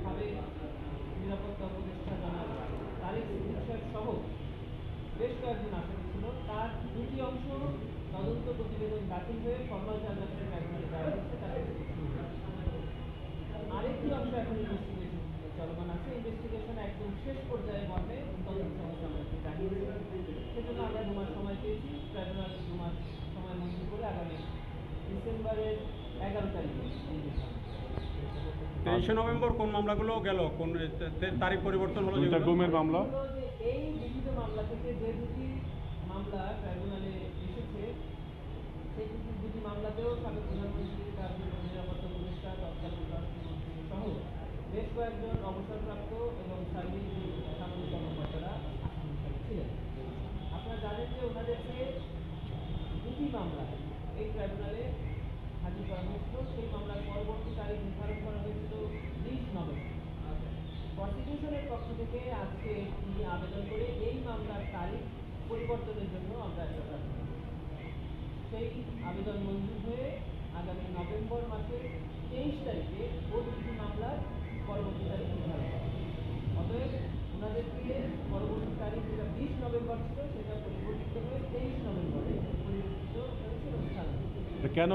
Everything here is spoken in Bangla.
সাবেক নিরাপত্তা উপদেষ্টা জনাব তারেক সিদ্দিক সাহেব সহ বেশ কয়েকজন আসামি ছিল। তার দুটি অংশ তদন্ত প্রতিবেদন দাখিল হয়ে ফরমাল চার্জারের ট্রাইব্যুনালে দেওয়া হয়েছে, তার আরেকটি অংশ এখন ইনভেস্টিগেশন চলমান আছে। ইনভেস্টিগেশন একদম শেষ পর্যায়ে মর্মে তদন্ত সংস্থা আমাদেরকে জানিয়েছে। সেজন্য আমরা 2 মাস সময় পেয়েছি। ট্রাইব্যুনাল 2 মাস সময় মঞ্জুর করে আগামী ডিসেম্বরের 11 তারিখে 23 নভেম্বর কোন মামলাগুলো গেল, কোন তারিখ পরিবর্তন হলো? দুইটা গুমের মামলা। এই বিভিন্ন মামলা থেকে যে দুটি মামলা ট্রাইব্যুনালে এসেছে, সেই দুটি মামলাতেও সাবেক প্রধানমন্ত্রী, সাবেক নিরাপত্তা উপদেষ্টা, তৎকালীন স্বরাষ্ট্রমন্ত্রী সহ বেশ কয়েকজন অবসরপ্রাপ্ত এবং সার্বিক সামরিক কর্মকর্তারা ছিলেন। আপনারা জানেন যে ওনাদেরকে দুটি মামলা এই ট্রাইব্যুনালে হাজির করা হয়েছিল। সেই মামলার পরবর্তী তারিখ নির্ধারণ করা হয়েছিল 20 নভেম্বর। প্রসিকিউশনের পক্ষ থেকে আজকে একটি আবেদন করে এই মামলার তারিখ পরিবর্তনের জন্য আমরা একটা প্রার্থনা করি। সেই আবেদন মঞ্জুর হয়ে আগামী নভেম্বর মাসের 23 তারিখে ওই দুটি মামলার পরবর্তী তারিখ নির্ধারণ করা। অতএব ওনাদেরকে পরবর্তী তারিখ যেটা 20 নভেম্বর ছিল সেটা পরিবর্তিত হয়ে 23 নভেম্বরে পরিবর্তিত হয়েছে এবং কেন